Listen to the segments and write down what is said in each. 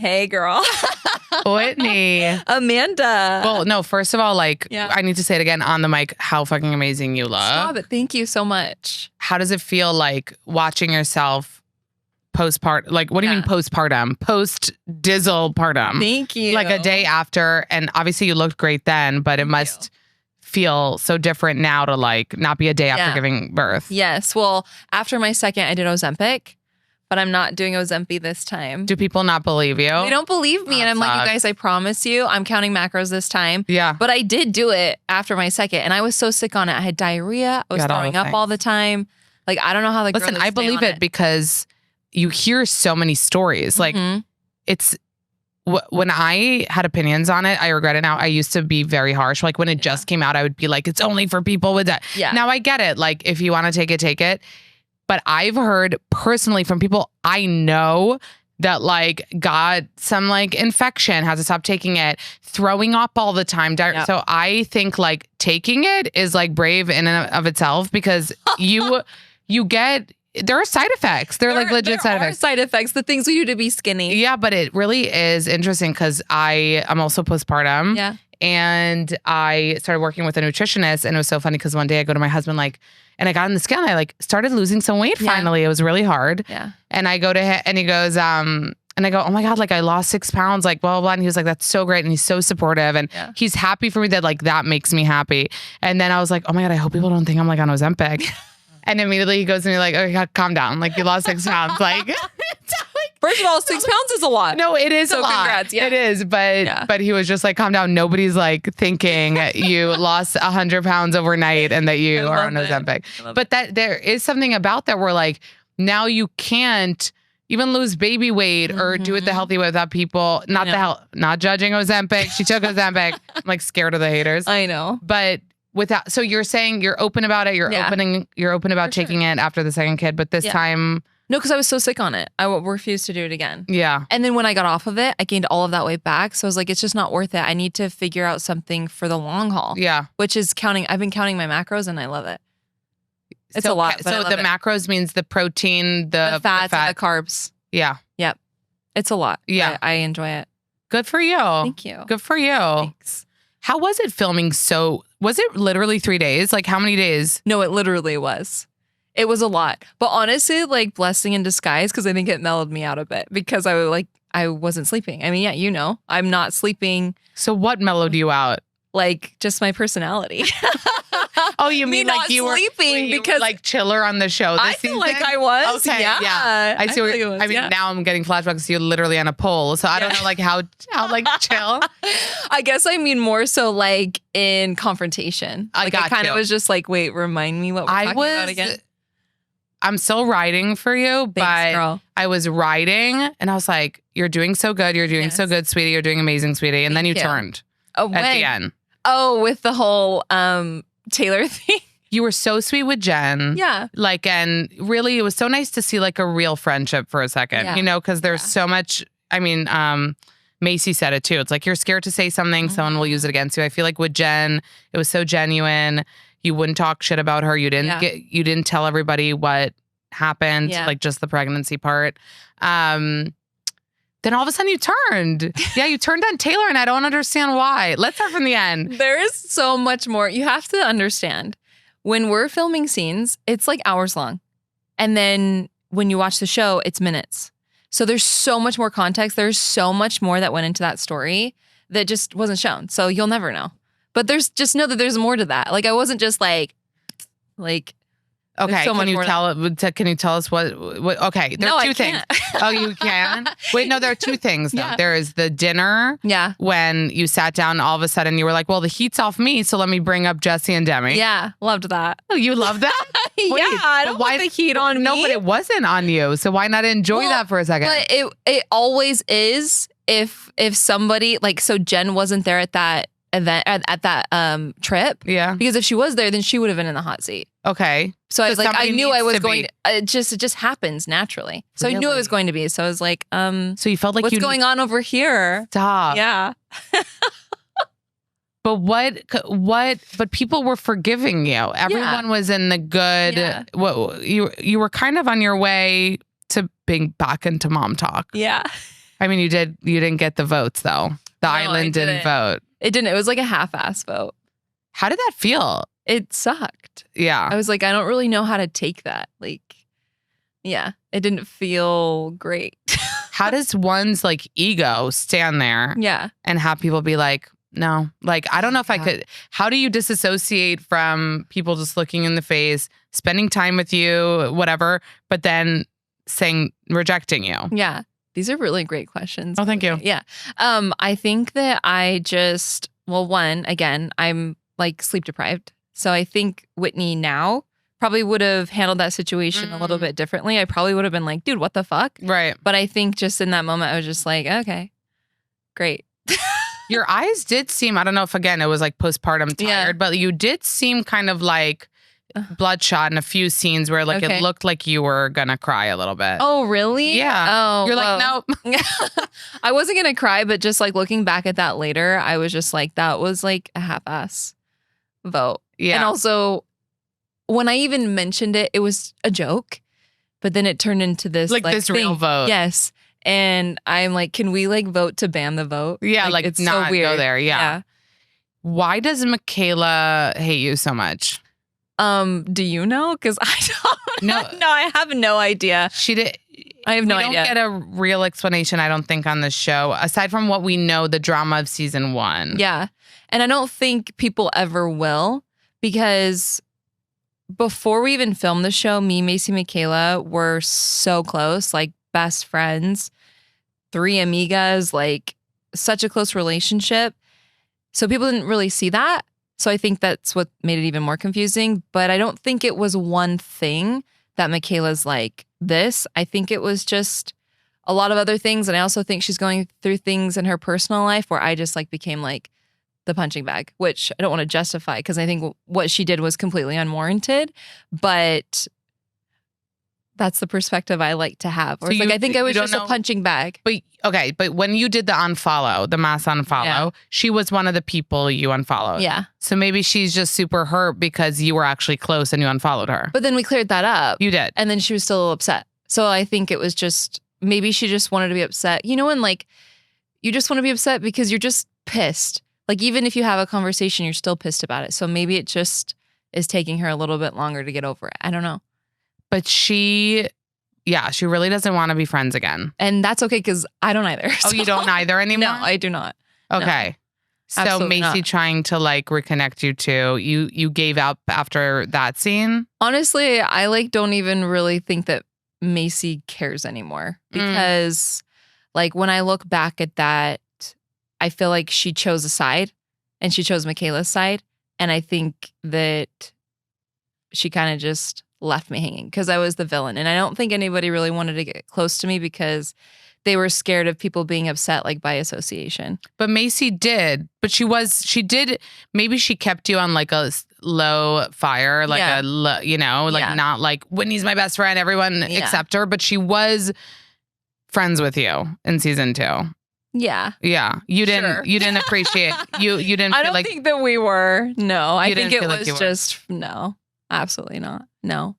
Hey, girl. Whitney. Amanda. Well, no, first of all, I need to say it again on the mic, how fucking amazing you look. Stop it. Thank you so much. How does it feel like watching yourself postpartum? Like, what do you mean postpartum? Post-dizzle partum. Thank you. Like a day after. And obviously you looked great then, but it must feel so different now to like not be a day after giving birth. Yes. Well, after my second, I did Ozempic. But I'm not doing Ozempic this time. Do people not believe you? They don't believe me. And I'm like, you guys, I promise you, I'm counting macros this time. Yeah. But I did do it after my second. And I was so sick on it. I had diarrhea. I was throwing up all the time. Like, I don't know how the Listen, I believe it because you hear so many stories. Like, it's... When I had opinions on it, I regret it now. I used to be very harsh. Like when it just came out, I would be like, it's only for people with that. Yeah. Now I get it. Like if you want to take it, take it. But I've heard personally from people I know that like got some like infection, had to stop taking it, throwing up all the time. So I think like taking it is like brave in and of itself because you get, there are side effects. They're like legit side effects. Side effects, the things we do to be skinny. Yeah, but it really is interesting because I'm also postpartum. Yeah. And I started working with a nutritionist, and it was so funny because one day I go to my husband and I got on the scale and I like started losing some weight finally. It was really hard. Yeah. And I go to him and he goes, and I go, oh my God, like I lost 6 pounds, like blah, blah, blah. And he was like, that's so great. And he's so supportive. And he's happy for me that like that makes me happy. And then I was like, oh my God, I hope people don't think I'm like on Ozempic. And immediately he goes to me like, okay, calm down. Like you lost 6 pounds. Like, first of all, 6 pounds is a lot. No, it is so a lot. Congrats. Yeah. It is. But he was just like, calm down. Nobody's like thinking you lost 100 pounds overnight and that you are on Ozempic. But that there is something about that where like now you can't even lose baby weight or do it the healthy way without people, not judging Ozempic. She took Ozempic. I'm like scared of the haters. I know. But without, so you're saying you're open about it. You're open about taking it after the second kid, but this time. No, because I was so sick on it. I refused to do it again. Yeah. And then when I got off of it, I gained all of that weight back. So I was like, it's just not worth it. I need to figure out something for the long haul. Yeah. Which is counting. I've been counting my macros and I love it. It's a lot. So the macros means the protein, the fats, and the carbs. Yeah. Yep. It's a lot. Yeah. I enjoy it. Good for you. Thank you. Good for you. Thanks. How was it filming? Was it literally 3 days? Like how many days? No, it literally was. It was a lot. But honestly, like blessing in disguise because I think it mellowed me out a bit because I wasn't sleeping. I mean, I'm not sleeping. So what mellowed you out? Like just my personality. Oh, you mean like you were sleeping because like chiller on the show this season? I feel like I was. Okay, yeah. I see. I mean, now I'm getting flashbacks. You're literally on a pole, so I don't know like how like chill. I guess I mean more so like in confrontation. Like I kind of was just like, wait, remind me what we're talking about again. I'm still riding for you, but girl. I was riding and I was like, "You're doing so good. You're doing so good, sweetie. You're doing amazing, sweetie." And then you turned at the end. Oh, with the whole Taylor thing. You were so sweet with Jen. Yeah. Like, and really, it was so nice to see like a real friendship for a second, because there's so much. I mean, Macy said it too. It's like you're scared to say something, someone will use it against you. I feel like with Jen, it was so genuine. You wouldn't talk shit about her. You didn't tell everybody what happened, like just the pregnancy part. Then all of a sudden you turned. Yeah, you turned on Taylor and I don't understand why. Let's start from the end. There is so much more. You have to understand when we're filming scenes, it's like hours long. And then when you watch the show, it's minutes. So there's so much more context. There's so much more that went into that story that just wasn't shown. So you'll never know. But just know that there's more to that. Like I wasn't just like. Okay, so can you tell us what okay, there are two things. Oh, you can? Wait, no, there are two things though. Yeah. There is the dinner. Yeah. When you sat down, all of a sudden you were like, well, the heat's off me, so let me bring up Jesse and Demi. Yeah, loved that. Oh, you loved that? Yeah, I don't want the heat on me. No, but it wasn't on you, so why not enjoy that for a second? But it always is if somebody, like, so Jen wasn't there at that event, at that trip. Yeah. Because if she was there, then she would have been in the hot seat. Okay. So I was like, I knew I was going to, it just happens naturally. So really? I knew I was going to be. So I was like, so you felt like what's going on over here? Stop. Yeah. But people were forgiving you. Everyone was in the good. Yeah. You were kind of on your way to being back into MomTok. Yeah. I mean, you didn't get the votes though. The island didn't vote. It didn't. It was like a half-ass vote. How did that feel? It sucked. Yeah. I was like, I don't really know how to take that. Like, yeah, it didn't feel great. How does one's like ego stand there Yeah. and have people be like, no, like, I don't know if I could. How do you disassociate from people just looking in the face, spending time with you, whatever, but then rejecting you? Yeah. These are really great questions. Oh, thank you. Yeah. I think that one, again, I'm like sleep deprived. So I think Whitney now probably would have handled that situation a little bit differently. I probably would have been like, dude, what the fuck? Right. But I think just in that moment, I was just like, okay, great. Your eyes did seem, I don't know if again, it was like postpartum tired, but you did seem kind of like bloodshot in a few scenes where like it looked like you were going to cry a little bit. Oh, really? Yeah. Oh, you're like, nope. I wasn't going to cry, but just like looking back at that later, I was just like, that was like a half-ass vote. Yeah. And also, when I even mentioned it, it was a joke, but then it turned into this like this thing. real vote. Yes. And I'm like, can we like vote to ban the vote? Yeah, like it's not so weird. go there. Yeah. Why does Mikayla hate you so much? Do you know? Because I don't. No, no, I have no idea. She did. I have no idea. We don't get a real explanation, I don't think, on this show, aside from what we know, the drama of season 1. Yeah, and I don't think people ever will, because before we even filmed the show, me, Macy, Mikayla were so close, like best friends, 3 amigas, like such a close relationship. So people didn't really see that. So I think that's what made it even more confusing. But I don't think it was one thing that Mikayla's like this. I think it was just a lot of other things. And I also think she's going through things in her personal life where I just like became like the punching bag, which I don't want to justify because I think what she did was completely unwarranted. But that's the perspective I like to have. Or I think I was just a punching bag. But okay, but when you did the unfollow, the mass unfollow, she was one of the people you unfollowed. Yeah. So maybe she's just super hurt because you were actually close and you unfollowed her. But then we cleared that up. You did. And then she was still upset. So I think it was just, maybe she just wanted to be upset. You know, when like, you just want to be upset because you're just pissed. Like even if you have a conversation, you're still pissed about it. So maybe it just is taking her a little bit longer to get over it. I don't know. But she really doesn't want to be friends again. And that's okay because I don't either. Oh, you don't either anymore? No, I do not. Okay. No. So Absolutely Macy not. trying to like reconnect you too. You gave up after that scene? Honestly, I like don't even really think that Macy cares anymore. Because like when I look back at that, I feel like she chose a side and she chose Mikayla's side. And I think that she kind of just left me hanging because I was the villain. And I don't think anybody really wanted to get close to me because they were scared of people being upset like by association. But Macy did. But she did. Maybe she kept you on like a low fire, like not like Whitney's my best friend, everyone accept her. But she was friends with you in season 2. Yeah. Yeah. You didn't appreciate you didn't feel I don't think that we were. No. I think it was just no. Absolutely not. No.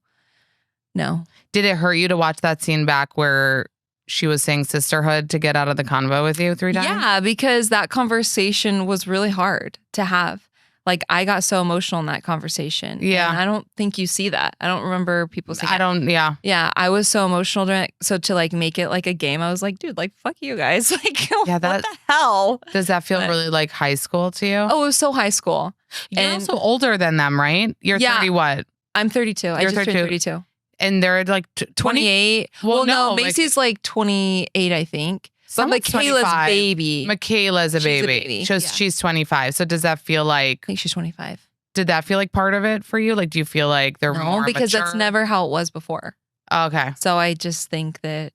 Did it hurt you to watch that scene back where she was saying sisterhood to get out of the convo with you 3 times? Yeah, because that conversation was really hard to have. Like I got so emotional in that conversation. Yeah. And I don't think you see that. I don't remember people saying yeah. Yeah, I was so emotional during it. So to like make it like a game, I was like, dude, like fuck you guys. Like what the hell? Does that feel really like high school to you? Oh, it was so high school. You're also older than them, right? You're 30 what? I'm 32. I just turned 32. And they're like 28. Well, no, Macy's like 28, I think. But Mikayla's baby. Mikayla's a baby. She's 25. So does that feel like... I think she's 25. Did that feel like part of it for you? Like, do you feel like they're more because mature? that's never how it was before. Okay. So I just think that,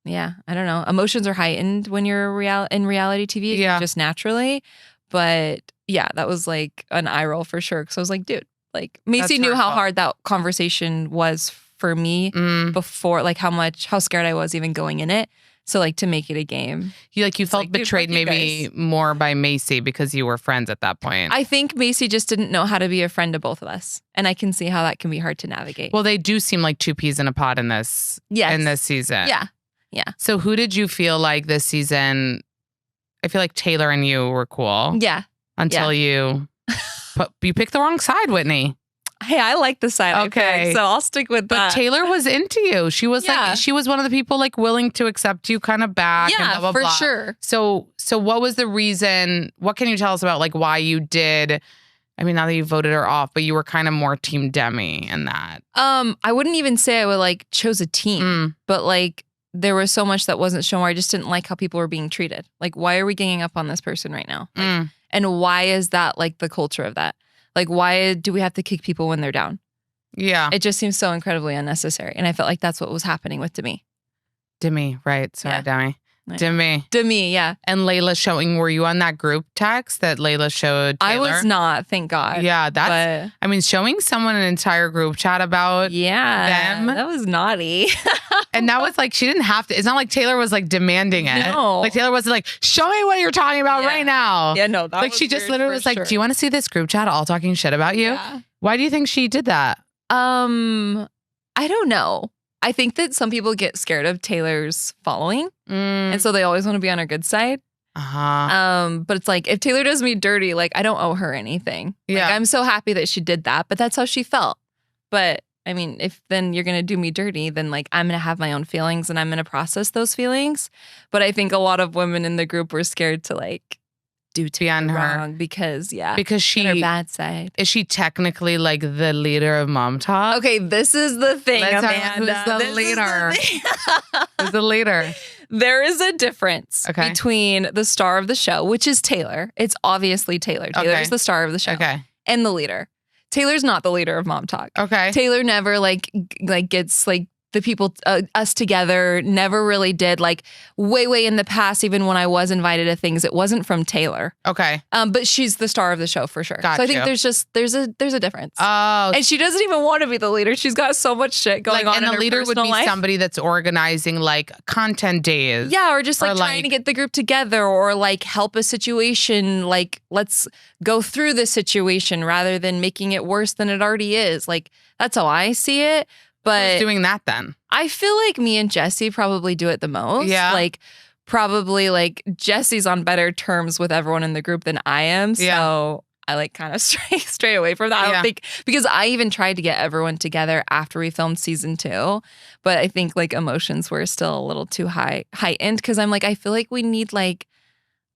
I don't know. Emotions are heightened when you're in reality TV. Yeah. Just naturally. But yeah, that was like an eye roll for sure. Because I was like, dude, like Macy knew how hard that conversation was for me before, like how scared I was even going in it. So like to make it a game. You felt betrayed maybe more by Macy because you were friends at that point. I think Macy just didn't know how to be a friend to both of us. And I can see how that can be hard to navigate. Well, they do seem like 2 peas in a pod in this season. Yeah. Yeah. So who did you feel like this season? I feel like Taylor and you were cool. Yeah. Until you picked the wrong side, Whitney. Hey, I like the side. Okay. So I'll stick with that. But Taylor was into you. She was like, she was one of the people like willing to accept you kind of back. Yeah, and blah, blah, for blah. sure. So what was the reason? What can you tell us about like why you did? I mean, now that you voted her off, but you were kind of more team Demi in that. I wouldn't even say I would like chose a team, but like there was so much that wasn't shown where I just didn't like how people were being treated. Like, why are we ganging up on this person right now? Like, and why is that like the culture of that? Like, why do we have to kick people when they're down? Yeah. It just seems so incredibly unnecessary. And I felt like that's what was happening with Demi. Demi, right. Sorry, Demi. Demi, yeah. And Layla showing, were you on that group text that Layla showed Taylor? I was not, thank God. Yeah, that's, I mean, showing someone an entire group chat about them. That was naughty. And that was like, she didn't have to, it's not like Taylor was like demanding it. No. Like Taylor wasn't like, show me what you're talking about right now. Yeah, no, that like was she just weird literally for was like, sure. do you want to see this group chat all talking shit about you? Yeah. Why do you think she did that? I don't know. I think that some people get scared of Taylor's following. And so they always want to be on her good side. But it's like, if Taylor does me dirty, like I don't owe her anything. Yeah. Like, I'm so happy that she did that, but that's how she felt. But I mean, if then you're going to do me dirty, then like I'm going to have my own feelings and I'm going to process those feelings. But I think a lot of women in the group were scared to like do to on her wrong because she her bad side. Is she technically like the leader of MomTok? Okay, this is the thing, Amanda. Who's the leader? Who's the leader? There is a difference between the star of the show, which is Taylor. It's obviously Taylor. Taylor's the star of the show. And the leader. Taylor's not the leader of MomTok. Okay. Taylor never like gets like the people, us together, never really did. Like way in the past, even when I was invited to things, it wasn't from Taylor. Okay. But she's the star of the show for sure. Got so I think you. there's a difference. Oh. And she doesn't even want to be the leader. She's got so much shit going on. And in the her leader would be life. somebody that's organizing like content days. Yeah, or just like trying to get the group together or like help a situation. Like, let's go through the situation rather than making it worse than it already is. Like, that's how I see it. But who's doing that then? I feel like me and Jessie probably do it the most. Yeah. Like, probably like Jessie's on better terms with everyone in the group than I am. So I like kind of stray away from that. I don't think, because I even tried to get everyone together after we filmed season 2. But I think like emotions were still a little too heightened because I'm like, I feel like we need like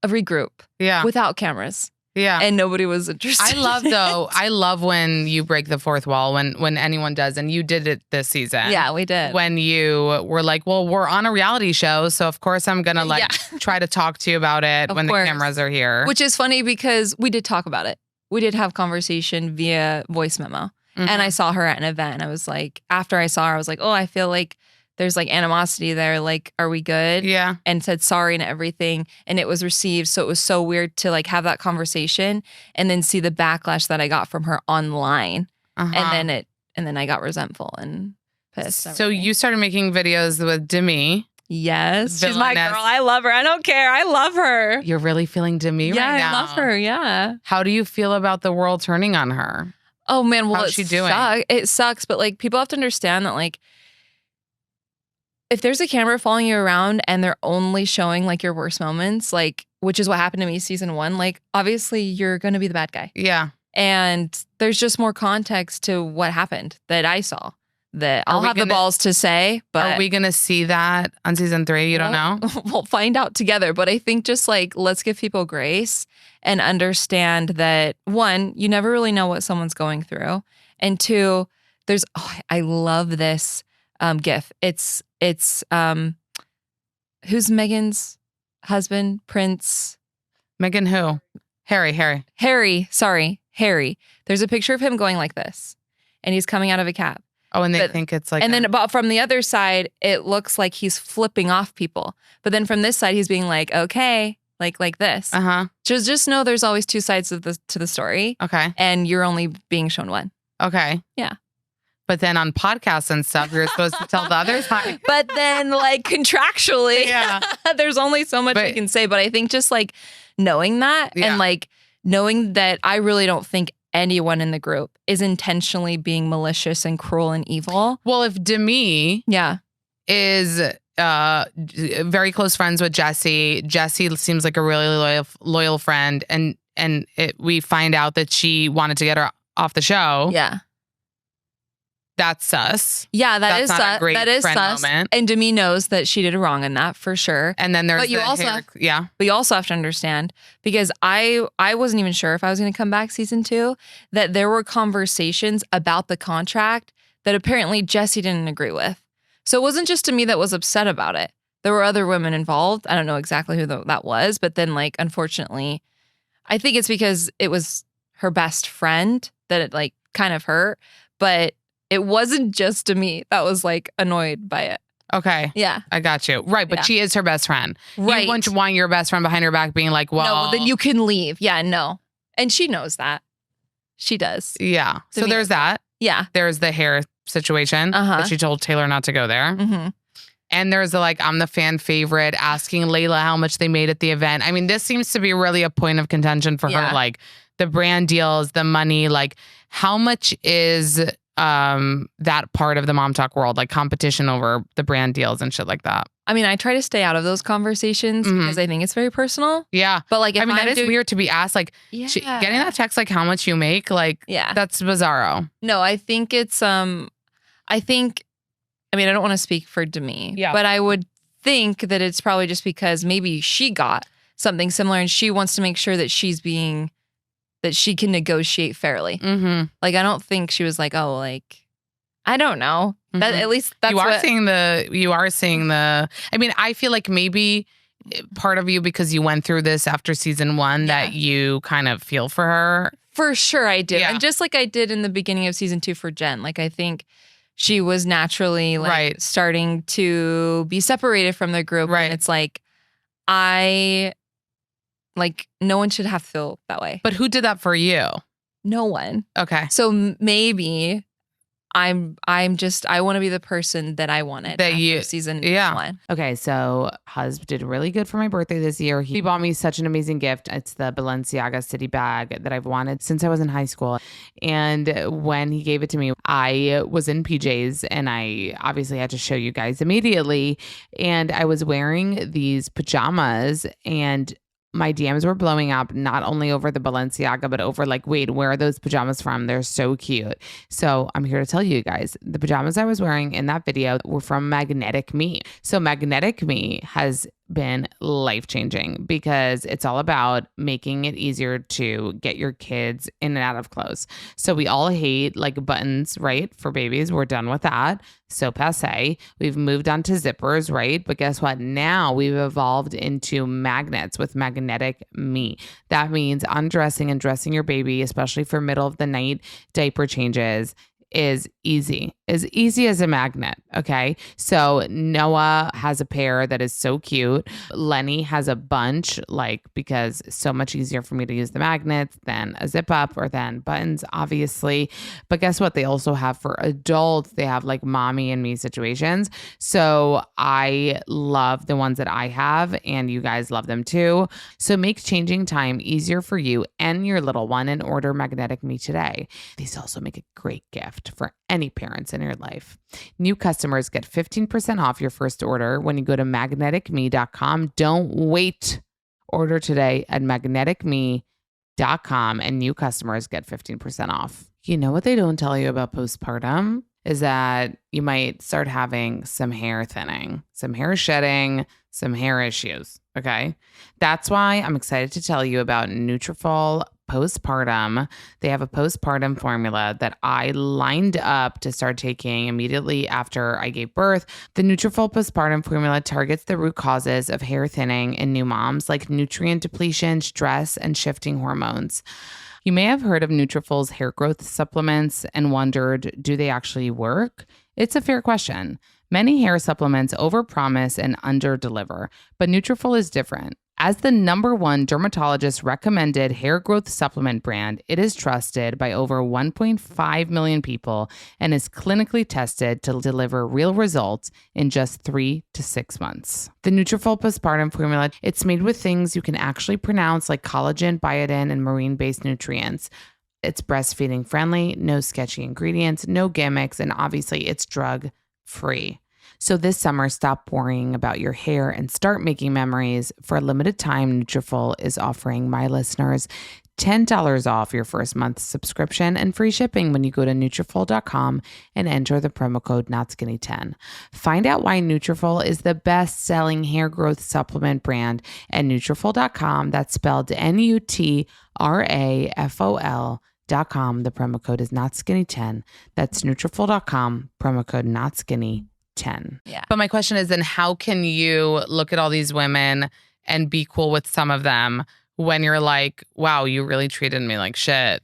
a regroup. Yeah. Without cameras. Yeah. And nobody was interested. I love when you break the fourth wall, when anyone does, and you did it this season. Yeah, we did. When you were like, well, we're on a reality show, so of course I'm going to like try to talk to you about it when the cameras are here. Which is funny because we did talk about it. We did have conversation via voice memo. And I saw her at an event and I was like, after I saw her, I was like, oh, I feel like there's like animosity there. Like, are we good? Yeah. And said sorry and everything. And it was received. So it was so weird to like have that conversation and then see the backlash that I got from her online. And then I got resentful and pissed. So you started making videos with Demi. Yes. She's my girl. I love her. I don't care. I love her. You're really feeling Demi right now. Yeah, I love her. Yeah. How do you feel about the world turning on her? Oh man, well, how's she doing? It sucks, but like people have to understand that like if there's a camera following you around and they're only showing like your worst moments, like which is what happened to me season 1, like obviously you're going to be the bad guy. Yeah. And there's just more context to what happened that I saw that I'll have the balls to say, but are we going to see that on season 3? You don't know? We'll find out together. But I think just like, let's give people grace and understand that 1, you never really know what someone's going through. And 2, I love this GIF. It's who's Megan's husband? Prince? Megan who? Harry. Sorry, Harry. There's a picture of him going like this, and he's coming out of a cab. Oh, and they think it's like, and then but from the other side, it looks like he's flipping off people. But then from this side, he's being like, okay, like this. Just know there's always 2 sides to the story. Okay, and you're only being shown one. Okay, yeah. But then on podcasts and stuff, you're supposed to tell the other side. But then like contractually, there's only so much you can say. But I think just like knowing that and like knowing that I really don't think anyone in the group is intentionally being malicious and cruel and evil. Well, if Demi is very close friends with Jessie. Jessie seems like a really loyal friend, and we find out that she wanted to get her off the show. Yeah. That's sus. Yeah, That's not a great that is friend sus. moment. And Demi knows that she did wrong in that for sure. And then there's But you also have to understand, because I wasn't even sure if I was going to come back season 2, that there were conversations about the contract that apparently Jessie didn't agree with. So it wasn't just Demi that was upset about it. There were other women involved. I don't know exactly who that was, but then like unfortunately, I think it's because it was her best friend that it like kind of hurt, but it wasn't just Demi that was like annoyed by it. Okay. Yeah. I got you. Right. But she is her best friend. Right. You wouldn't want your best friend behind her back being like, well. No, then you can leave. Yeah, no. And she knows that. She does. Yeah. So there's that. Yeah. There's the hair situation that she told Taylor not to go there. Mm-hmm. And there's the like, I'm the fan favorite, asking Layla how much they made at the event. I mean, this seems to be really a point of contention for her. Like the brand deals, the money, like how much is that part of the MomTok world, like competition over the brand deals and shit like that. I mean, I try to stay out of those conversations because I think it's very personal. Yeah. But like, if I mean, that is weird to be asked, like getting that text, like how much you make, like that's bizarro. No, I think it's, I mean, I don't want to speak for Demi, but I would think that it's probably just because maybe she got something similar and she wants to make sure that that she can negotiate fairly. Mm-hmm. Like, I don't think she was like, oh, like, I don't know. That at least that's you are seeing the, I mean, I feel like maybe part of you, because you went through this after season 1, that you kind of feel for her. For sure I do. Yeah. And just like I did in the beginning of season 2 for Jen, like I think she was naturally like starting to be separated from the group. Right. And it's like, no one should have to feel that way. But who did that for you? No one. Okay. So maybe I want to be the person that I wanted after season 1. Okay, so Husb did really good for my birthday this year. He bought me such an amazing gift. It's the Balenciaga City bag that I've wanted since I was in high school. And when he gave it to me, I was in PJs and I obviously had to show you guys immediately. And I was wearing these pajamas and my DMs were blowing up, not only over the Balenciaga, but over like, wait, where are those pajamas from? They're so cute. So I'm here to tell you guys, the pajamas I was wearing in that video were from Magnetic Me. So Magnetic Me has been life-changing because it's all about making it easier to get your kids in and out of clothes. So we all hate like buttons, right? For babies, we're done with that. So passe. We've moved on to zippers, right? But guess what? Now we've evolved into magnets with Magnetic Me. That means undressing and dressing your baby, especially for middle of the night diaper changes, is easy as a magnet. Okay. So Noah has a pair that is so cute. Lenny has a bunch, like, because it's so much easier for me to use the magnets than a zip up or than buttons, obviously. But guess what? They also have for adults, they have like mommy and me situations. So I love the ones that I have and you guys love them too. So make changing time easier for you and your little one and order Magnetic Me today. These also make a great gift for any parents in your life. New customers get 15% off your first order when you go to magneticme.com. Don't wait. Order today at magneticme.com and new customers get 15% off. You know what they don't tell you about postpartum is that you might start having some hair thinning, some hair shedding, some hair issues. Okay. That's why I'm excited to tell you about Nutrafol Postpartum. They have a postpartum formula that I lined up to start taking immediately after I gave birth. The Nutrafol Postpartum formula targets the root causes of hair thinning in new moms, like nutrient depletion, stress, and shifting hormones. You may have heard of Nutrafol's hair growth supplements and wondered, do they actually work? It's a fair question. Many hair supplements overpromise and underdeliver, but Nutrafol is different. As the #1 dermatologist recommended hair growth supplement brand, it is trusted by over 1.5 million people and is clinically tested to deliver real results in just 3 to 6 months. The Nutrafol Postpartum formula, it's made with things you can actually pronounce like collagen, biotin, and marine-based nutrients. It's breastfeeding friendly, no sketchy ingredients, no gimmicks, and obviously it's drug free. So this summer, stop worrying about your hair and start making memories. For a limited time, Nutrafol is offering my listeners $10 off your first month subscription and free shipping when you go to Nutrafol.com and enter the promo code NOTSKINNY10. Find out why Nutrafol is the best-selling hair growth supplement brand at Nutrafol.com. That's spelled Nutrafol.com. The promo code is NOTSKINNY10. That's Nutrafol.com, promo code NOTSKINNY10. Yeah. But my question is then how can you look at all these women and be cool with some of them when you're like, wow, you really treated me like shit,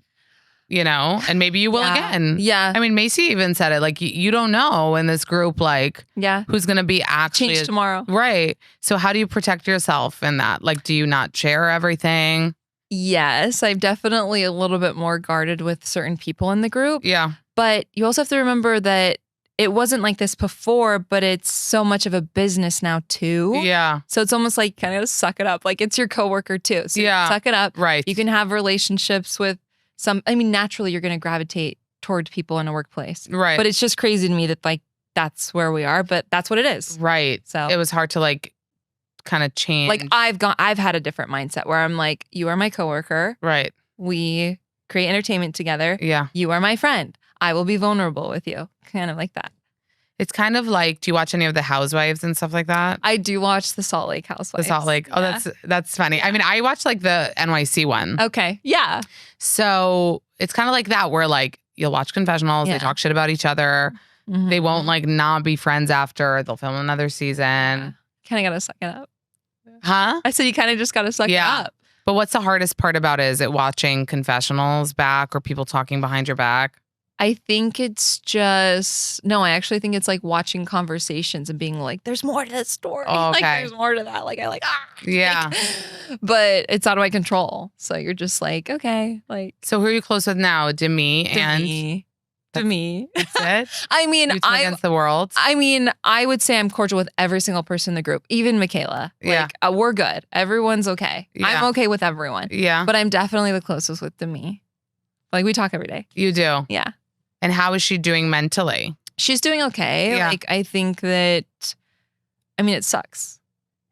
you know? And maybe you will again. Yeah. I mean, Mayci even said it, like, you don't know in this group, like, Yeah. who's going to be actually. Change tomorrow. Right. So how do you protect yourself in that? Like, do you not share everything? Yes, I'm definitely a little bit more guarded with certain people in the group. Yeah. But you also have to remember that it wasn't like this before, but it's so much of a business now too. Yeah. So it's almost like kind of suck it up. Like it's your coworker too. So Yeah. suck it up. Right. You can have relationships with naturally you're going to gravitate towards people in a workplace. Right. But it's just crazy to me that like that's where we are, but that's what it is. Right. So it was hard to like kind of change. like I've had a different mindset where I'm like, you are my coworker. Right. We create entertainment together. Yeah. You are my friend. I will be vulnerable with you. Kind of like that. It's kind of like, do you watch any of the Housewives and stuff like that? I do watch the Salt Lake Housewives. The Salt Lake. Oh, Yeah. that's funny. I mean, I watched like the NYC one. Okay. Yeah. So it's kind of like that where like you'll watch confessionals, Yeah. they talk shit about each other. Mhm. They won't like not be friends after. They'll film another season. Kind of got to suck it up. Huh? I said you kind of just got to suck Yeah. it up. But what's the hardest part about it? Is it watching confessionals back or people talking behind your back? I think it's just I actually think it's like watching conversations and being like, "There's more to this story. Oh, Like, okay. there's more to that." Like, Yeah. but it's out of my control. So you're just like, okay, like So who are you close with now? Demi and Demi. that's it? I mean, You two against the world? I would say I'm cordial with every single person in the group, even Mikayla. Yeah. Like, we're good. Everyone's okay. Yeah. I'm okay with everyone. Yeah. But I'm definitely the closest with Demi. Like, we talk every day. You do? Yeah. And how is she doing mentally? She's doing okay. Yeah. Like, I think that, it sucks.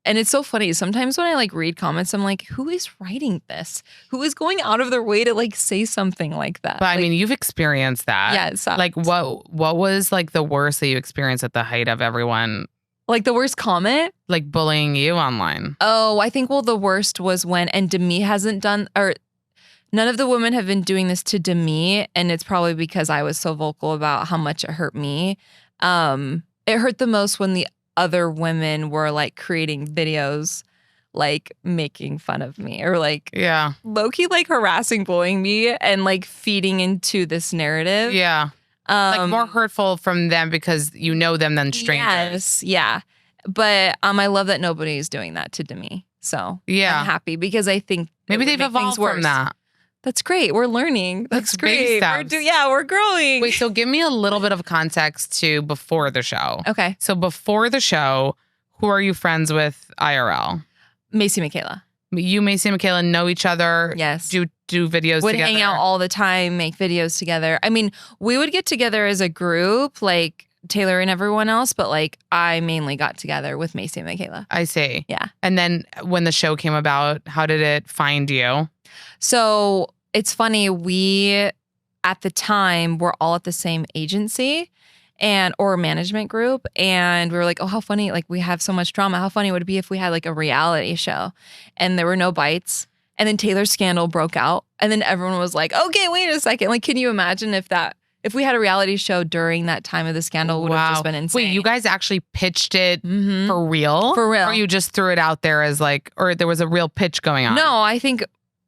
And it's so funny. Sometimes when I like read comments, I'm like, who is writing this? Who is going out of their way to like say something like that? But I Like, mean, you've experienced that. yeah, it sucks. Like what was like the worst that you experienced at the height of everyone Like the worst comment? like bullying you online? Oh, I think, the worst was when, and Demi hasn't done, or none of the women have been doing this to Demi, and it's probably because I was so vocal about how much it hurt me. It hurt the most when the other women were like creating videos, like making fun of me or like Yeah. low-key like harassing, bullying me and like feeding into this narrative. Yeah. Like more hurtful from them because you know them than strangers. Yes, yeah. But I love that nobody's doing that to Demi. So Yeah. I'm happy because I think Maybe it would they've make things evolved from worse. that. That's great. We're learning. That's baby great. steps. We're growing. Wait, so give me a little bit of context to before the show. Okay. So before the show, who are you friends with IRL? Mayci Mikayla. You, Mayci, and Mikayla know each other. Yes. Do videos Would together. hang out all the time, make videos together. I mean, we would get together as a group, like Taylor and everyone else, but like I mainly got together with Mayci and Mikayla. I see. Yeah. And then when the show came about, how did it find you? So it's funny, we at the time were all at the same agency or management group, and we were like, oh, how funny, like we have so much drama. How funny would it be if we had like a reality show? And there were no bites. And then Taylor's scandal broke out, and then everyone was like, okay, wait a second. Like, can you imagine if we had a reality show during that time of the scandal, would have just been insane. Wait, you guys actually pitched it Mhm. for real? For real. Or you just threw it out there as like, or there was a real pitch going on? No,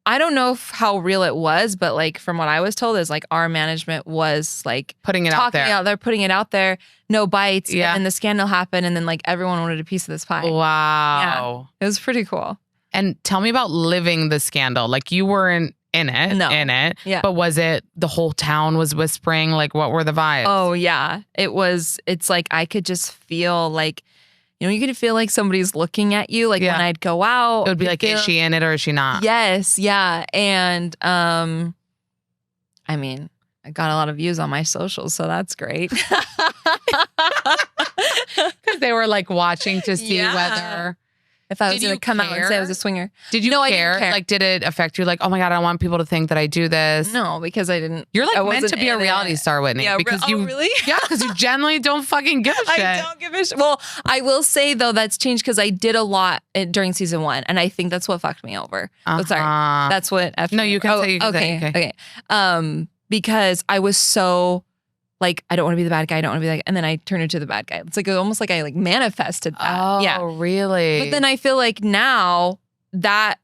I don't know how real it was, but like from what I was told is like our management was like Putting it out talking there. out there, putting it out there, no bites. Yeah. And the scandal happened, and then like everyone wanted a piece of this pie. Wow. It was pretty cool. And tell me about living the scandal. Like you weren't in it. Yeah. But was it the whole town was whispering? Like what were the vibes? Oh yeah. It's like I could just feel like, you could feel like somebody's looking at you. Like Yeah. when I'd go out. It would be you'd like, feel- is she in it or is she not? Yes, yeah. And I got a lot of views on my socials, so that's great. Because because they were like watching to see whether. If I was Did going you to come out and say I was a swinger. Did you No, I care? didn't care. Like, did it affect you? Like, oh my God, I don't want people to think that I do this. No, because I didn't. You're like I meant to wasn't be a in reality it. star, Whitney. Yeah, because you really? Yeah, because you generally don't fucking give a shit. I don't give a shit. Well, I will say though that's changed because I did a lot during season 1, and I think that's what fucked me over. Oh, sorry, that's what. No, you can say. You can okay, say, okay. Because I was so like, I don't want to be the bad guy. I don't want to be like, and then I turned into the bad guy. It's like almost like I like manifested that. Oh, yeah, really? But then I feel like now that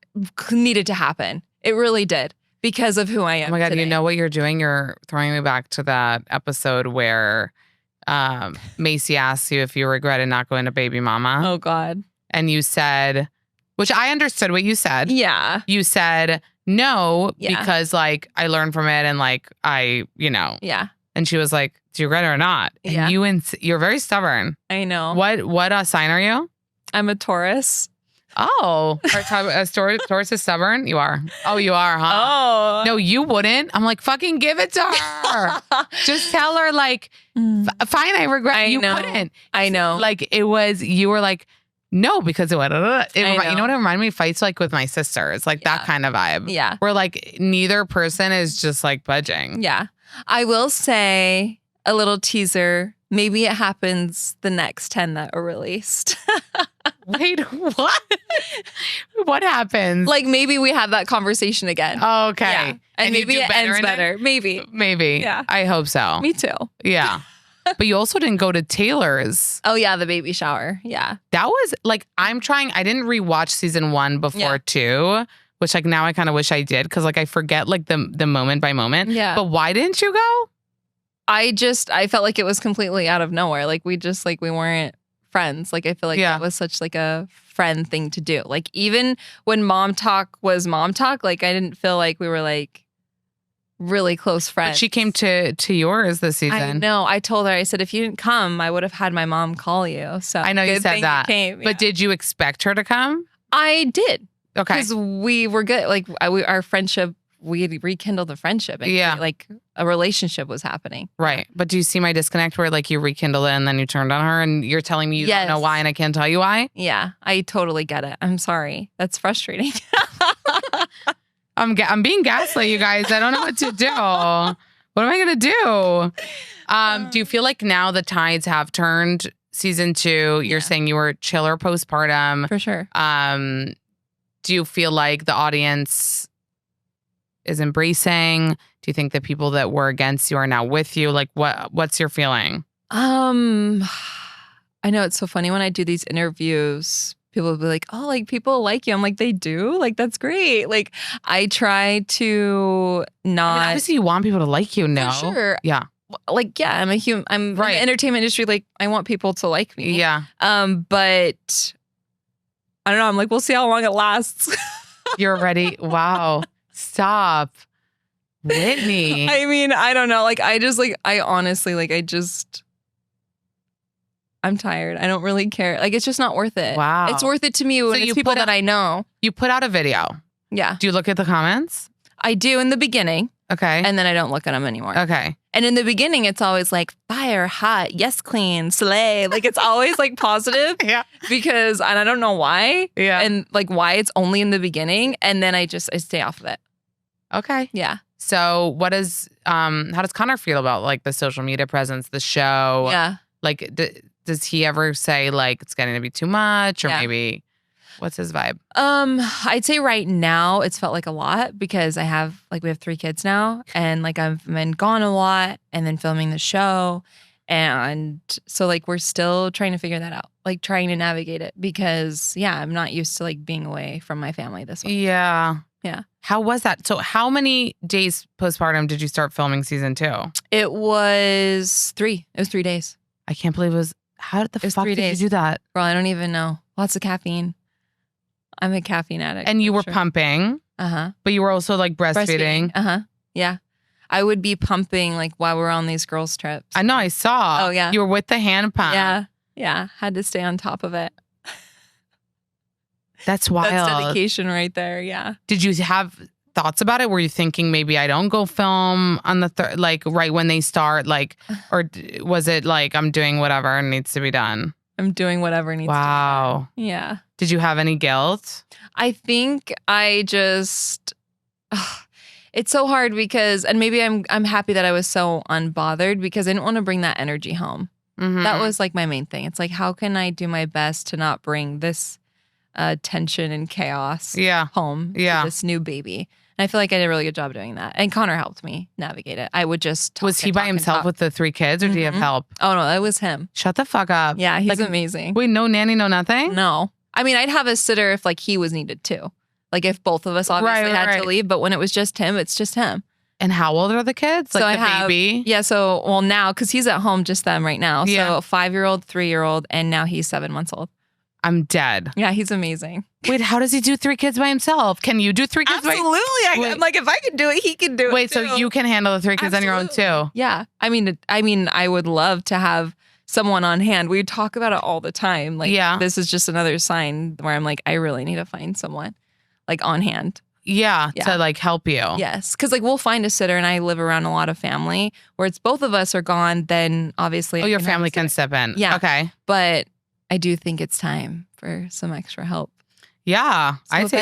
needed to happen. It really did because of who I am. Oh my God, today. you know what you're doing? You're throwing me back to that episode where Macy asks you if you regretted not going to Baby Mama. Oh God. And you said, which I understood what you said. Yeah. You said no Yeah. because like I learned from it and like I, Yeah. And she was like, "Do you regret it or not?" And Yeah. you're very stubborn. I know. What sign are you? I'm a Taurus. Oh, Taurus is stubborn. You are. Oh, you are, huh? Oh. No, you wouldn't. I'm like, fucking give it to her. Just tell her like, fine, I regret. I You know. couldn't. I know. Like you were like, no, because it went. You know what it reminded me of? Fights like with my sister. It's like that kind of vibe. Yeah. Where like neither person is just like budging. Yeah. I will say a little teaser. Maybe it happens the next 10 that are released. Wait, what? What happens? Like maybe we have that conversation again. Oh, okay. Yeah. And maybe you do it ends in it? better. Maybe. Maybe. Yeah. I hope so. Me too. Yeah. But you also didn't go to Taylor's. Oh yeah, the baby shower. Yeah. That was like, I didn't rewatch season 1 before 2, which like now I kind of wish I did because like I forget like the moment by moment. Yeah. But why didn't you go? I felt like it was completely out of nowhere. Like we weren't friends. Like I feel like that was such like a friend thing to do. Like even when MomTok was MomTok, like I didn't feel like we were like really close friends. But she came to yours this season. I know. I told her, I said, if you didn't come, I would have had my mom call you. So I know you good said thing that. you came. But did you expect her to come? I did. Okay. Because we were good. Like our friendship, we had rekindled the friendship. And like a relationship was happening. Right. But do you see my disconnect where like you rekindled it and then you turned on her and you're telling me you don't know why and I can't tell you why? Yeah, I totally get it. I'm sorry. That's frustrating. I'm being gaslit, you guys. I don't know what to do. What am I going to do? Do you feel like now the tides have turned? Season 2, you're saying you were chiller postpartum. For sure. Do you feel like the audience is embracing? Do you think the people that were against you are now with you? Like what's your feeling? I know it's so funny when I do these interviews, people will be like, oh, like people like you. I'm like, they do? Like, that's great. Like I try to not. Obviously you want people to like you, no? For sure. Yeah. Like, yeah, I'm a human. I'm in the entertainment industry. Like I want people to like me. Yeah. But I don't know. I'm like, we'll see how long it lasts. You're ready. Wow. Stop. Whitney. I mean, I don't know. Like, I honestly, I'm tired. I don't really care. Like, it's just not worth it. Wow. It's worth it to me when it's people that I know. You put out a video. Yeah. Do you look at the comments? I do in the beginning. Okay. And then I don't look at them anymore. Okay. And in the beginning, it's always like fire, hot, yes, queen, slay. Like it's always like positive. Yeah. Because, and I don't know why. Yeah. And like why it's only in the beginning. And then I stay off of it. Okay. Yeah. So how does Connor feel about like the social media presence, the show? Yeah. Like, does he ever say like it's getting to be too much or maybe what's his vibe? I'd say right now it's felt like a lot because we have 3 kids now and like I've been gone a lot and then filming the show. And so like we're still trying to figure that out, like trying to navigate it because I'm not used to like being away from my family this way. Yeah. Yeah. How was that? So how many days postpartum did you start filming season 2? It was 3. It was 3 days. I can't believe it was. How the fuck 3 did days. you do that? Girl, I don't even know. Lots of caffeine. I'm a caffeine addict. And you were pumping. But you were also like breastfeeding. Yeah. I would be pumping like while we were on these girls' trips. I know, I saw. Oh, yeah. You were with the hand pump. Yeah. Yeah. Had to stay on top of it. That's wild. That's dedication right there. Yeah. Did you have thoughts about it? Were you thinking maybe I don't go film on the like right when they start? Like, or was it like I'm doing whatever needs to be done? I'm doing whatever needs to be Wow. done. Yeah. Did you have any guilt? I think I just it's so hard because, and maybe I'm happy that I was so unbothered because I didn't want to bring that energy home. Mhm. That was like my main thing. It's like, how can I do my best to not bring this tension and chaos home to this new baby? And I feel like I did a really good job doing that. And Connor helped me navigate it. I would just talk. Was he by himself with the 3 kids or did he have help? Oh, no, it was him. Shut the fuck up. Yeah, he's amazing. Wait, no nanny, no nothing? No. I mean, I'd have a sitter if like he was needed too. Like if both of us obviously had to leave, but when it was just him, it's just him. And how old are the kids? Like baby? Yeah, so, well, now, because he's at home, just them right now. Yeah. So 5-year-old, 3-year-old, and now he's 7 months old. I'm dead. Yeah, he's amazing. Wait, how does he do 3 kids by himself? Can you do 3 kids Absolutely. I'm like, if I could do it, he can do it. Wait, too. so you can handle the 3 kids on your own too? Yeah. I mean, I would love to have someone on hand. We talk about it all the time. Like, this is just another sign where I'm like, I really need to find someone like on hand. Yeah, to like help you. Yes. Because like we'll find a sitter, and I live around a lot of family where it's both of us are gone, then obviously. Oh, your family can step in. Yeah. Okay. But I do think it's time for some extra help. Yeah, so I say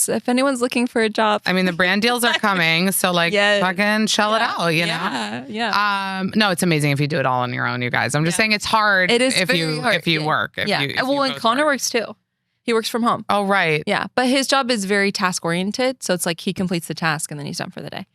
if anyone's looking for a job, I mean, the brand deals are coming, so like fucking shell it out, you know? Yeah. No, it's amazing if you do it all on your own, you guys. I'm just saying it's hard. It is if you hard. if you work. If you, if well, you and Connor works too. He works from home. Oh, right. Yeah, but his job is very task oriented, so it's like he completes the task and then he's done for the day.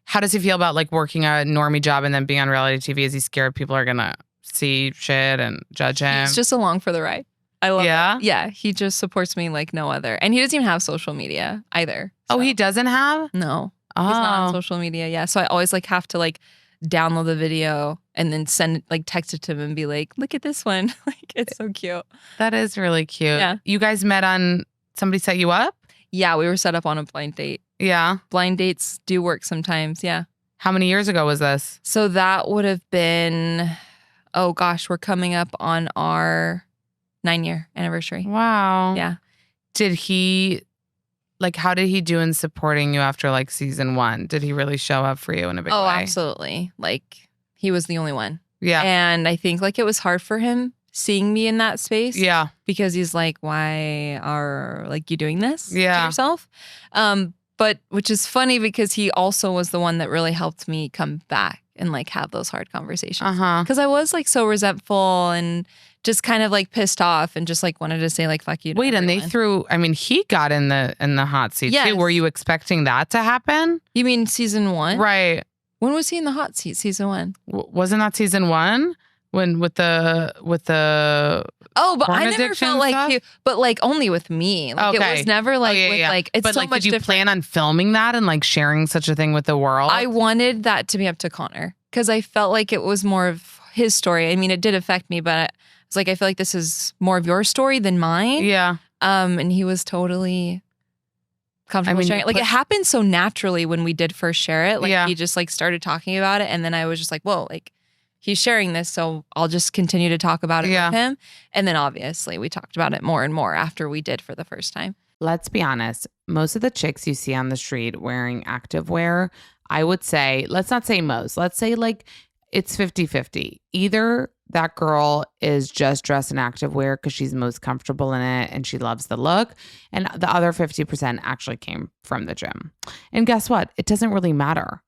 How does he feel about like working a normie job and then being on reality TV? Is he scared people are gonna see shit and judge him? He's just along for the ride. I love it. Yeah, he just supports me like no other. And he doesn't even have social media either. So. Oh, he doesn't have? No. Oh. He's not on social media. Yeah. So I always like have to like download the video and then text it to him and be like, look at this one. Like, it's so cute. That is really cute. Yeah. You guys met on, somebody set you up? Yeah, we were set up on a blind date. Yeah. Blind dates do work sometimes. Yeah. How many years ago was this? So that would have been, oh gosh, we're coming up on our 9-year anniversary. Wow. Yeah. Did he, like, how did he do in supporting you after like season 1? Did he really show up for you in a big way? Oh, absolutely. Like, he was the only one. Yeah. And I think like it was hard for him seeing me in that space. Yeah. Because he's like, why are like you doing this to yourself? But which is funny because he also was the one that really helped me come back and like have those hard conversations. Because I was like so resentful and just kind of like pissed off and just like wanted to say like fuck you to Wait, everyone. And they threw, I mean, he got in the hot seat too. Were you expecting that to happen? You mean season 1? Right. When was he in the hot seat? Season 1? Wasn't that season 1? When with the oh, but I never felt like he, but like only with me. Like it was never like with like it's but so like, much did you different. plan on filming that and like sharing such a thing with the world? I wanted that to be up to Connor because I felt like it was more of his story. I mean, it did affect me, but I was like, I feel like this is more of your story than mine. Yeah. And he was totally comfortable sharing it. Like it happened so naturally when we did first share it. Like he just like started talking about it, and then I was just like, whoa, like he's sharing this, so I'll just continue to talk about it with him. And then obviously we talked about it more and more after we did for the first time. Let's be honest. Most of the chicks you see on the street wearing activewear, I would say, let's not say most, let's say like it's 50-50. Either that girl is just dressed in activewear because she's most comfortable in it and she loves the look, and the other 50% actually came from the gym. And guess what? It doesn't really matter.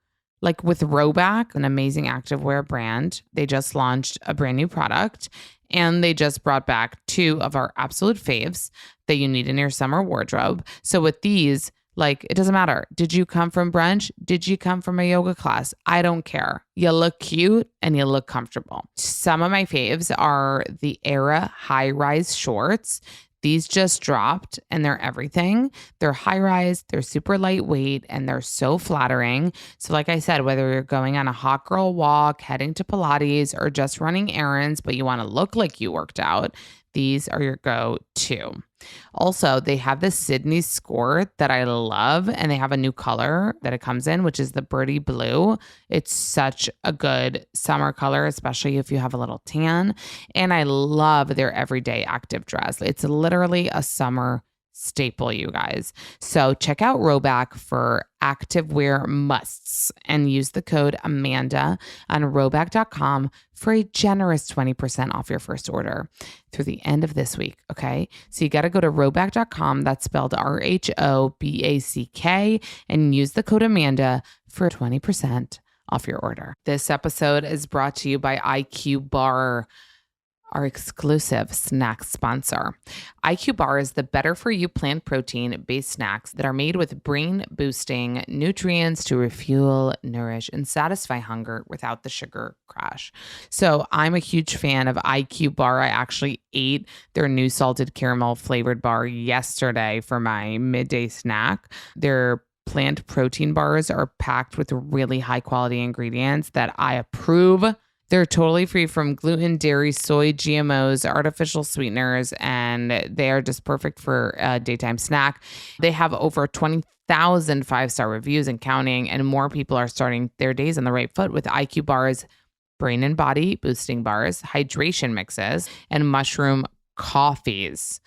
Like with Rowback, an amazing activewear brand, they just launched a brand new product and they just brought back 2 of our absolute faves that you need in your summer wardrobe. So with these, like, it doesn't matter. Did you come from brunch? Did you come from a yoga class? I don't care. You look cute and you look comfortable. Some of my faves are the Era high-rise shorts. These just dropped and they're everything. They're high rise, they're super lightweight, and they're so flattering. So like I said, whether you're going on a hot girl walk, heading to Pilates, or just running errands, but you want to look like you worked out, these are your go-to. Also, they have this Sydney skirt that I love, and they have a new color that it comes in, which is the birdie blue. It's such a good summer color, especially if you have a little tan. And I love their everyday active dress. It's literally a summer staple, you guys. So check out Roback for activewear musts and use the code Amanda on roback.com for a generous 20% off your first order through the end of this week. Okay. So you got to go to roback.com. That's spelled RHOBACK, and use the code Amanda for 20% off your order. This episode is brought to you by IQBAR, our exclusive snack sponsor. IQBAR is the better for you plant protein-based snacks that are made with brain-boosting nutrients to refuel, nourish, and satisfy hunger without the sugar crash. So I'm a huge fan of IQBAR. I actually ate their new salted caramel flavored bar yesterday for my midday snack. Their plant protein bars are packed with really high quality ingredients that I approve. They're totally free from gluten, dairy, soy, GMOs, artificial sweeteners, and they are just perfect for a daytime snack. They have over 20,000 5-star reviews and counting, and more people are starting their days on the right foot with IQ Bars, brain and body boosting bars, hydration mixes, and mushroom coffees.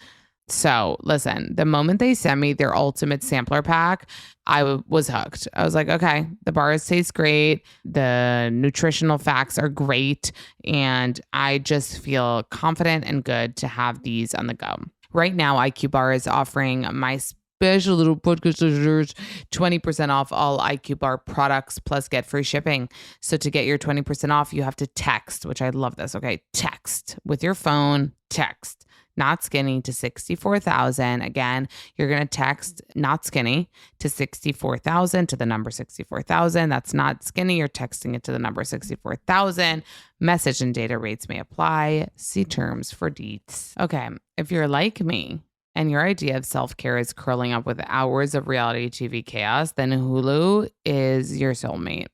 So listen, the moment they sent me their ultimate sampler pack, I was hooked. I was like, okay, the bars taste great. The nutritional facts are great. And I just feel confident and good to have these on the go. Right now, IQ Bar is offering my special little podcast listeners 20% off all IQ Bar products plus get free shipping. So to get your 20% off, you have to text, which I love this. Okay, text with your phone, text Not Skinny to 64,000. Again, you're going to text Not Skinny to 64,000 to the number 64,000. That's Not Skinny. You're texting it to the number 64,000. Message and data rates may apply. See terms for deets. Okay, if you're like me and your idea of self-care is curling up with hours of reality TV chaos, then Hulu is your soulmate.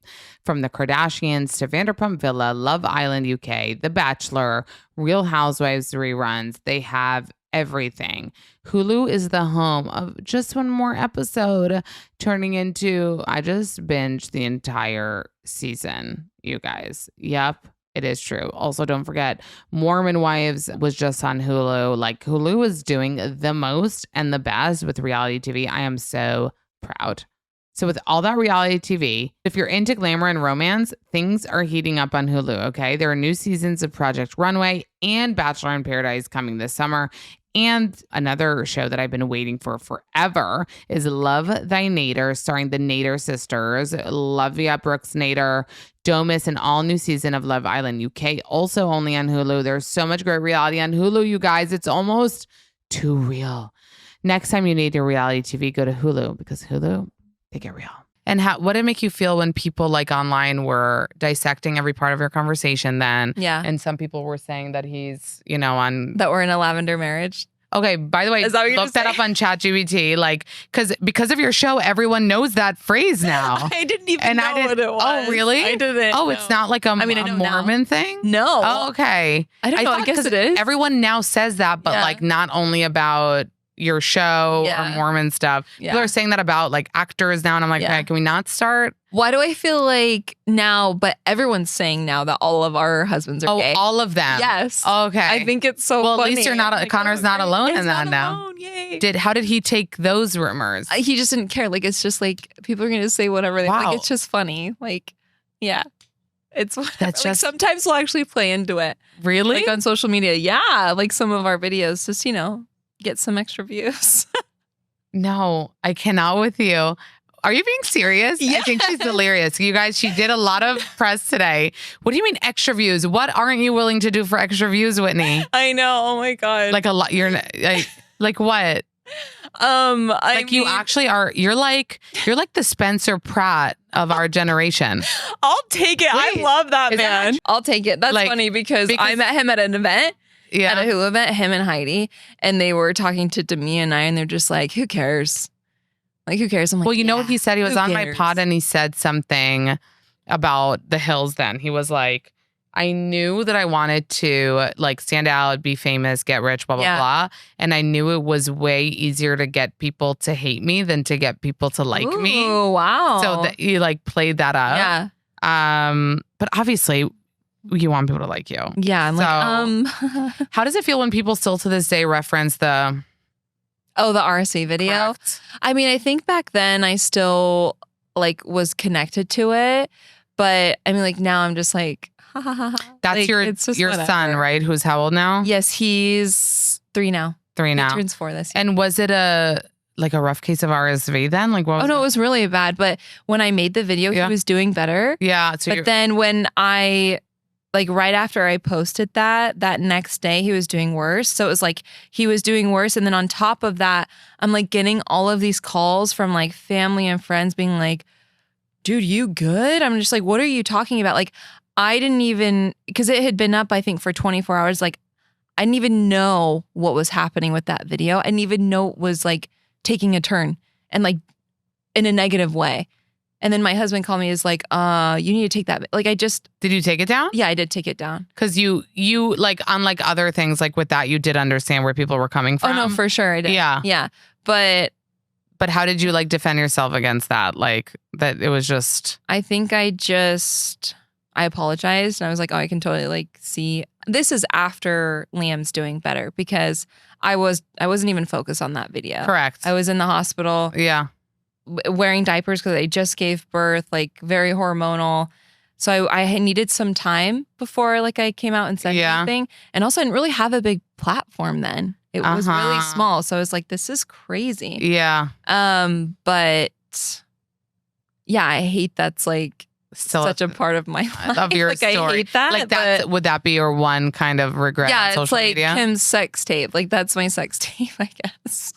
From the Kardashians to Vanderpump Villa, Love Island UK, The Bachelor, Real Housewives reruns, they have everything. Hulu is the home of just one more episode turning into, I just binged the entire season, you guys. Yep. It is true. Also, don't forget, Mormon Wives was just on Hulu. Like, Hulu is doing the most and the best with reality TV. I am so proud. So with all that reality TV, if you're into glamour and romance, things are heating up on Hulu, okay? There are new seasons of Project Runway and Bachelor in Paradise coming this summer. And another show that I've been waiting for forever is Love Thy Nader, starring the Nader sisters, Lovia Brooks Nader. Don't miss an all-new season of Love Island UK, also only on Hulu. There's so much great reality on Hulu, you guys. It's almost too real. Next time you need your reality TV, go to Hulu, because Hulu, they get real. And what did it make you feel when people like online were dissecting every part of your conversation then? Yeah. And some people were saying that he's, on... That we're in a lavender marriage. Okay, by the way, look that up on ChatGPT. Like, because of your show, everyone knows that phrase now. I didn't even know what it was. Oh, really? I didn't. Oh, it's not like a Mormon thing? No. Oh, okay. I don't know. I guess it is. Everyone now says that, but like not only about your show or Mormon stuff. Yeah. People are saying that about like actors now. And I'm like, okay, can we not start? Why do I feel like now, but everyone's saying now that all of our husbands are gay? All of them. Yes. Okay. I think it's so funny. Well, at least you're not, Connor's not alone in that now. Yay. How did he take those rumors? He just didn't care. Like, it's just like, people are going to say whatever they want. Like, it's just funny. Like, yeah. It's that's just sometimes we'll actually play into it. Really? Like on social media. Yeah. Like some of our videos, just, get some extra views. No, I cannot with you. Are you being serious? Yes. I think she's delirious. You guys, she did a lot of press today. What do you mean extra views? What aren't you willing to do for extra views, Whitney? I know. Oh my God. Like a lot. You're like what? You actually are. You're like the Spencer Pratt of our generation. I'll take it. Wait, I love that man. I'll take it. That's funny because I met him at an event. Yeah. At a Hulu event, him and Heidi, and they were talking to Demi and I, and they're just like, who cares? Like, who cares? I'm like, well, you know what he said? He was on my pod and he said something about the Hills then. He was like, I knew that I wanted to like stand out, be famous, get rich, blah, blah, blah. And I knew it was way easier to get people to hate me than to get people to like me. Oh, wow. So that he like played that up. Yeah. But obviously you want people to like you. Yeah. I'm how does it feel when people still to this day reference the Oh, the RSV video. Correct. I mean, I think back then I still like was connected to it, but I mean, like now I'm just like, ha ha ha. That's like, your it's just son, whatever. right? Who's how old now? Yes, he's 3 now. 3 now. He turns 4 this year. And was it a rough case of RSV then? Like, what was Oh no, it was really bad. But when I made the video, Yeah. he was doing better. Yeah. So But then when right after I posted that next day, he was doing worse. So it was like he was doing worse. And then on top of that, I'm like getting all of these calls from like family and friends being like, dude, you good? I'm just like, what are you talking about? Like, I didn't even, because it had been up, I think, for 24 hours. Like, I didn't even know what was happening with that video. I didn't even know it was like taking a turn and like in a negative way. And then my husband called me, is like, you need to take that. Like, did you take it down? Yeah, I did take it down. Because you like, unlike other things like with that, you did understand where people were coming from. Oh no, for sure I did. Yeah. Yeah. But how did you like defend yourself against that? Like that it was just. I think I apologized and I was like, oh, I can totally like see. This is after Liam's doing better because I wasn't even focused on that video. Correct. I was in the hospital. Yeah. Wearing diapers because I just gave birth, like very hormonal. So I needed some time before like I came out and said anything. And also I didn't really have a big platform then. It was really small. So I was like, this is crazy. Yeah. But yeah, I hate that's like Still such a part of my life. of your like, story. I hate that. Like that would that be your one kind of regret on social it's like media? Kim's sex tape. Like that's my sex tape, I guess.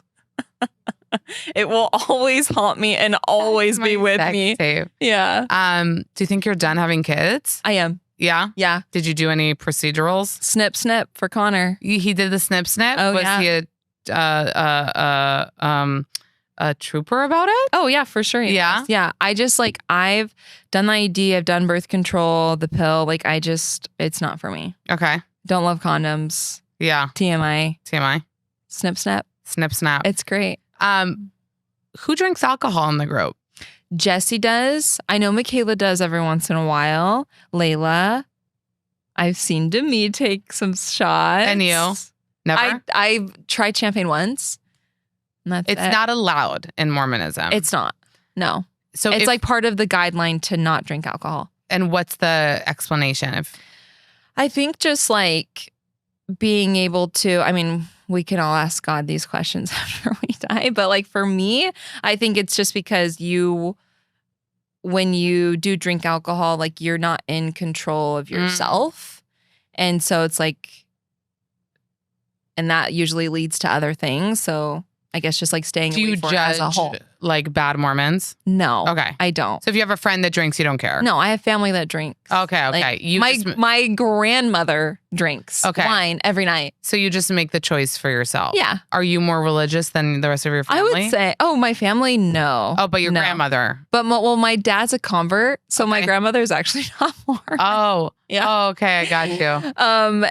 It will always haunt me and always be with me. Tape. Yeah. Do you think you're done having kids? I am. Yeah. Yeah. Did you do any procedurals? Snip, snip for Connor. He did the snip. Oh, Was he a trooper about it? Oh yeah, for sure. Yeah. Yeah. I just like, I've done the IUD, I've done birth control, the pill. Like it's not for me. Okay. Don't love condoms. Yeah. TMI. Snip, snap. Snip. It's great. Who drinks alcohol in the group? Jesse does. I know Mikayla does every once in a while. Layla. I've seen Demi take some shots. And you? Never? I tried champagne once. And that's It's it. not allowed in Mormonism. It's not. No. So it's like part of the guideline to not drink alcohol. And what's the explanation? I think just like being able to, I mean, we can all ask God these questions after we die. But like for me, I think it's just because when you do drink alcohol, like you're not in control of yourself. And so it's like, and that usually leads to other things. So I guess just like staying away from it as a whole. Like bad Mormons? No. Okay. I don't. So if you have a friend that drinks, you don't care? No, I have family that drinks. Okay. Like, my grandmother drinks wine every night. So you just make the choice for yourself. Yeah. Are you more religious than the rest of your family? I would say, my family, no. Oh, but your grandmother. But my dad's a convert, so my grandmother's actually not more. Oh. Yeah. Oh, okay. I got you.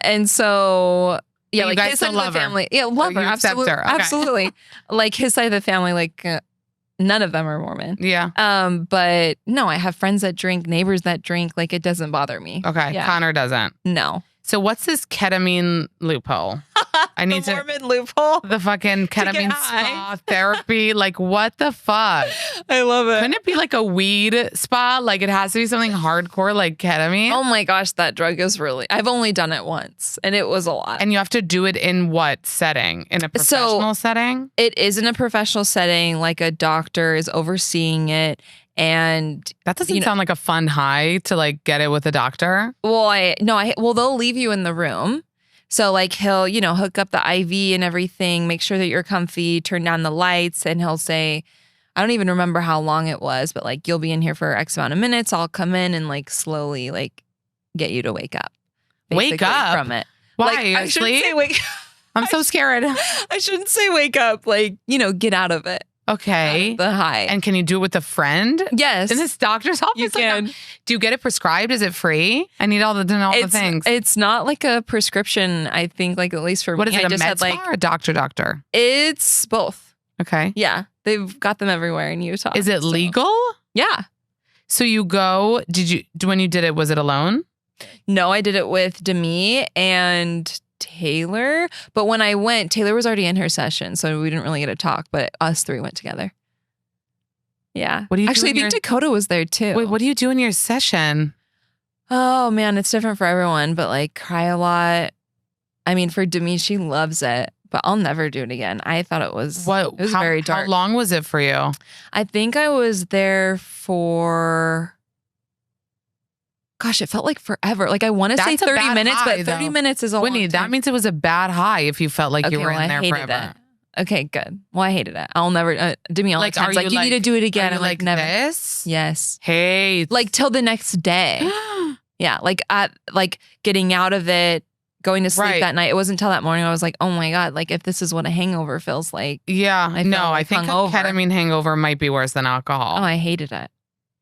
And so yeah, but like you guys his side still of love the her. family. Yeah, love her. You accept Absolutely. her. Okay. Absolutely. Like his side of the family, like none of them are Mormon. Yeah. But no, I have friends that drink, neighbors that drink. Like it doesn't bother me. Okay. Yeah. Connor doesn't. No. So what's this ketamine loophole? I need the Mormon loophole. The fucking ketamine spa therapy. Like what the fuck? I love it. Couldn't it be like a weed spa? Like it has to be something hardcore like ketamine? Oh my gosh, that drug is really, I've only done it once and it was a lot. And you have to do it in what setting? In a professional setting? It is in a professional setting, like a doctor is overseeing it. And that doesn't sound like a fun high to like get it with a doctor. Well, they'll leave you in the room. So like he'll, hook up the IV and everything, make sure that you're comfy, turn down the lights, and he'll say, I don't even remember how long it was, but like you'll be in here for X amount of minutes. I'll come in and like slowly like get you to wake up. Wake up from it. Why? Like, I shouldn't say wake up. I'm so scared. I shouldn't say wake up. Like, get out of it. Okay. The high. And can you do it with a friend? Yes. In this doctor's office? You can. Do you get it prescribed? Is it free? I need all the things. It's not like a prescription, I think, like at least for what me. What is it, I a med spa or a doctor? It's both. Okay. Yeah. They've got them everywhere in Utah. Is it legal? Yeah. So you when you did it, was it alone? No, I did it with Demi and Taylor. But when I went, Taylor was already in her session, so we didn't really get to talk. But us three went together. Yeah. What do you Actually, I think Dakota was there too. Wait, what do you do in your session? Oh man, it's different for everyone, but like cry a lot. I mean, for Demi, she loves it, but I'll never do it again. I thought it was very dark. How long was it for you? I think I was there for, gosh, it felt like forever. Like I want to say 30 minutes, but 30 minutes is a Whitney, long time. that means it was a bad high if you felt like you were in there forever. It. Okay, good. Well, I hated it. I'll never, Demi, all like, the time, like, you need to do it again. Are you I'm like, never. This? Yes. Hey. Like till the next day. Yeah. Like getting out of it, going to sleep that night. It wasn't until that morning I was like, oh my God, like if this is what a hangover feels like. Yeah. I think a ketamine hangover might be worse than alcohol. Oh, I hated it.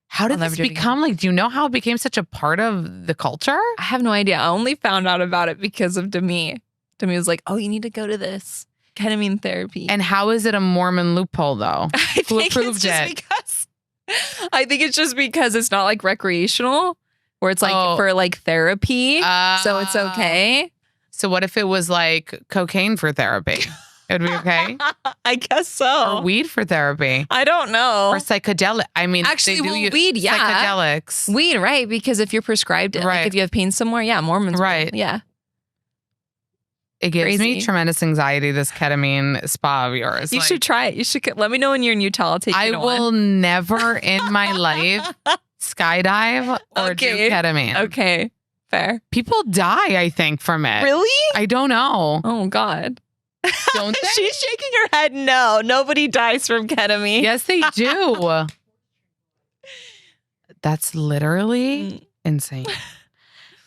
How did this become like, do you know how it became such a part of the culture? I have no idea. I only found out about it because of Demi. Demi was like, oh, you need to go to this ketamine therapy. And how is it a Mormon loophole though? Who approved it? I think it's just because it's not like recreational, where it's like for like therapy. So it's okay. So what if it was like cocaine for therapy? It would be okay? I guess so. Or weed for therapy. I don't know. Or psychedelic. I mean, actually, weed, yeah. Psychedelics. Weed, right? Because if you're prescribed it, like if you have pain somewhere, yeah, Mormons. Right. Yeah. It gives me tremendous anxiety, this ketamine spa of yours. You should try it. You should let me know when you're in Utah. I'll take you to one. I will never in my life skydive or do ketamine. Okay. Fair. People die, I think, from it. Really? I don't know. Oh, God. Don't they? She's shaking her head. No, nobody dies from ketamine. Yes, they do. That's literally insane.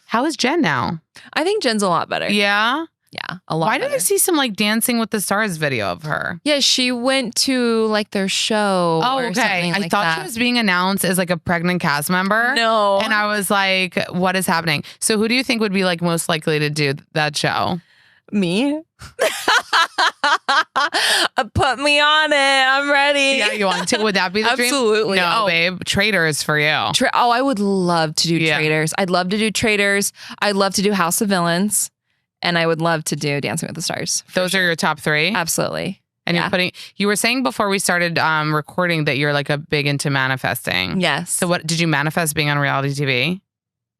How is Jen now? I think Jen's a lot better. Yeah? Yeah, a lot. Why did I see some like Dancing with the Stars video of her? Yeah, she went to like their show. Oh, okay. I thought she was being announced as like a pregnant cast member. No. And I was like, what is happening? So who do you think would be like most likely to do that show? Me? Put me on it. I'm ready. Yeah, you want to? Would that be the dream? Absolutely. No, babe. Traitors for you. I would love to do Traitors. I'd love to do Traitors. I'd love to do House of Villains. And I would love to do Dancing with the Stars. Those are your top three? Absolutely. And you were saying before we started recording that you're like a big into manifesting. Yes. So what did you manifest being on reality TV?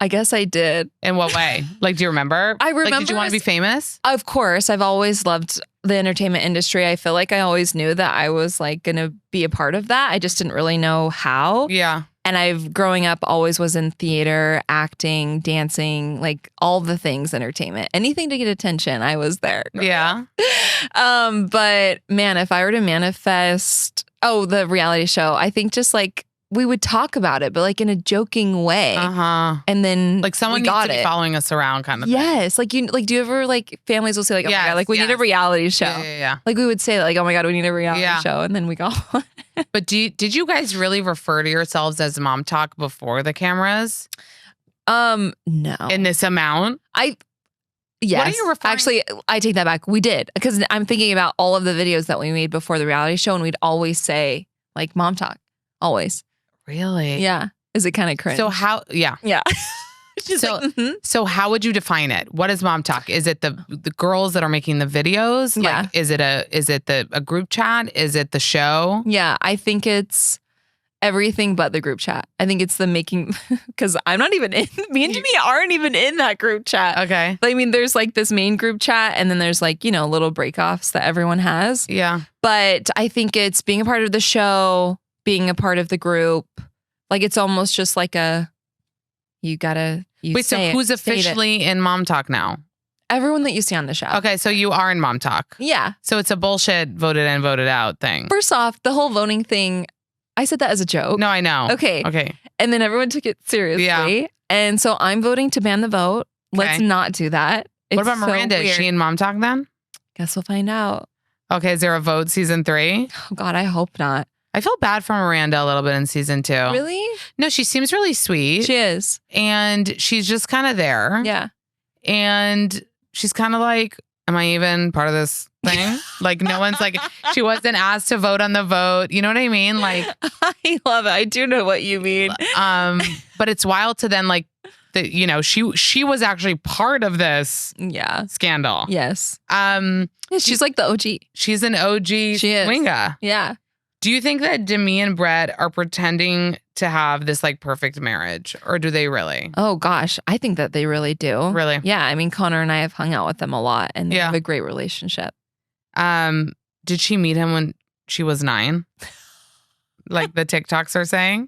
I guess I did. In what way? Like, do you remember? I remember. Like, did you want to be famous? Of course. I've always loved the entertainment industry. I feel like I always knew that I was like going to be a part of that. I just didn't really know how. Yeah. And growing up, always was in theater, acting, dancing, like all the things, entertainment, anything to get attention. I was there. Yeah. But man, if I were to manifest, the reality show, I think just like we would talk about it, but like in a joking way. And then like someone needs to be following us around kind of thing. Yes. Like do you ever like families will say like, oh my God, like we need a reality show. Yeah. Like we would say like, oh my God, we need a reality show. And then we go. But did you guys really refer to yourselves as MomTok before the cameras? No. In this amount? Yes. What are you referring? Actually, I take that back. We did, because I'm thinking about all of the videos that we made before the reality show, and we'd always say like MomTok. Always. Really? Yeah. Is it kind of cringe? So how? Yeah. Yeah. So how would you define it? What is MomTok? Is it the girls that are making the videos? Yeah. Like, is it a group chat? Is it the show? Yeah. I think it's everything but the group chat. I think it's the making, because I'm not even in, me and Demi aren't even in that group chat. Okay. I mean, there's like this main group chat, and then there's like, little breakoffs that everyone has. Yeah. But I think it's being a part of the show, being a part of the group. Like it's almost just like Wait, so who's officially in MomTok now? Everyone that you see on the show. Okay, so you are in MomTok. Yeah. So it's a bullshit voted in, voted out thing. First off, the whole voting thing, I said that as a joke. No, I know. Okay. And then everyone took it seriously. Yeah. And so I'm voting to ban the vote. Let's not do that. What about Miranda? Is she in MomTok then? Guess we'll find out. Okay, is there a vote season 3? Oh God, I hope not. I feel bad for Miranda a little bit in season 2. Really? No, she seems really sweet. She is. And she's just kind of there. Yeah. And she's kind of like, am I even part of this thing? Like no one's like, she wasn't asked to vote on the vote. You know what I mean? Like, I love it. I do know what you mean. But it's wild to then like that she was actually part of this Yeah. scandal. Yes. Yeah, she's like the OG. She's an OG swinga. Yeah. Do you think that Demi and Brett are pretending to have this like perfect marriage, or do they really? Oh gosh, I think that they really do. Really? Yeah. I mean, Connor and I have hung out with them a lot, and they Yeah. have a great relationship. Did she meet him when she was 9? Like the TikToks are saying?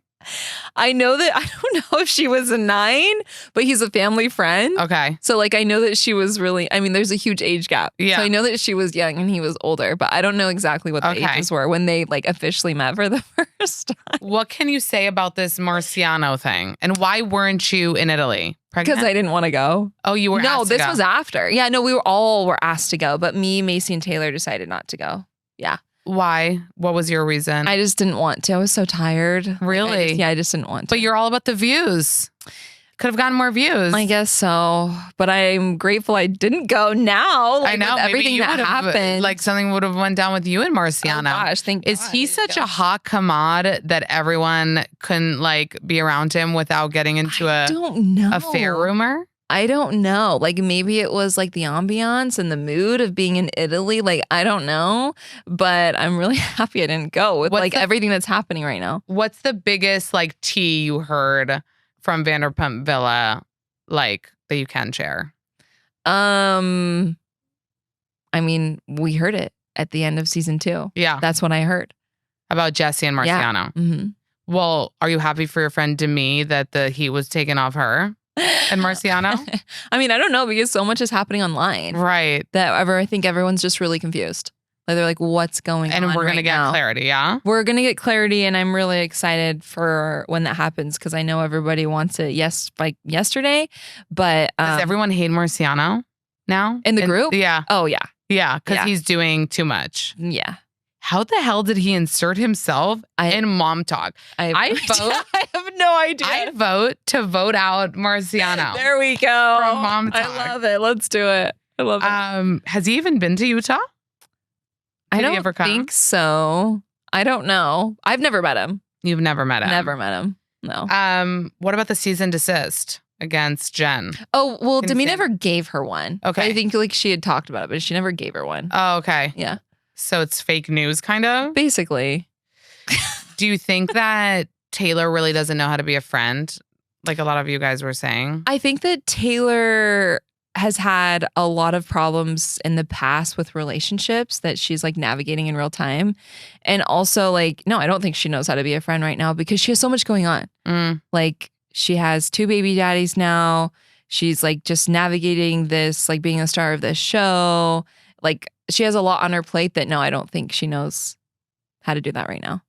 I know that, I don't know if she was a 9, but he's a family friend. Okay. So like I know that she was really, I mean, there's a huge age gap. Yeah. So I know that she was young and he was older, but I don't know exactly what the ages were when they like officially met for the first time. What can you say about this Marciano thing? And why weren't you in Italy? Pregnant? Because I didn't want to go. Oh, you were No, asked to this go. was after. Yeah, no, we were asked to go, but me, Macy, and Taylor decided not to go. Yeah. Why? What was your reason? I just didn't want to. I was so tired. Really? I just didn't want to. But you're all about the views. Could have gotten more views. I guess so. But I'm grateful I didn't go now. Like, I know. with Maybe everything you that would've, happened. like something would have went down with you and Marciano. Oh gosh, thank Is God. he such a hot commode that everyone couldn't like be around him without getting into I don't know. a fair rumor? I don't know. Like maybe it was like the ambiance and the mood of being in Italy. Like I don't know, but I'm really happy I didn't go with everything that's happening right now. What's the biggest like tea you heard from Vanderpump Villa, like that you can share? I mean, we heard it at the end of season 2. Yeah, That's what I heard. about Jesse and Marciano. Yeah. Mm-hmm. Well, are you happy for your friend Demi that the heat was taken off her and Marciano? I mean, I don't know because so much is happening online Right. that I think everyone's just really confused. Like they're like, what's going on? And we're going to get clarity, yeah? We're going to get clarity, and I'm really excited for when that happens because I know everybody wants it yesterday. But Does everyone hate Marciano now? In the group? Yeah. Oh, yeah. Yeah, because Yeah. he's doing too much. Yeah. How the hell did he insert himself in MomTok? I vote. I have no idea. I vote to vote out Marciano. There we go. From MomTok. I love it. Let's do it. I love it. Has he even been to Utah? I Did he don't ever come? think so. I don't know. I've never met him. You've never met him? Never met him. No. What about the cease and desist against Jen? Oh, well, Can Demi you say- never gave her one. Okay. I think like she had talked about it, but she never gave her one. Oh, okay. Yeah. So it's fake news, kind of? Basically. Do you think that Taylor really doesn't know how to be a friend? Like a lot of you guys were saying. I think that Taylor has had a lot of problems in the past with relationships that she's like navigating in real time. And also like, no, I don't think she knows how to be a friend right now because she has so much going on. Like she has 2 baby daddies now. She's like just navigating this, like being a star of this show. Like she has a lot on her plate that no, I don't think she knows how to do that right now.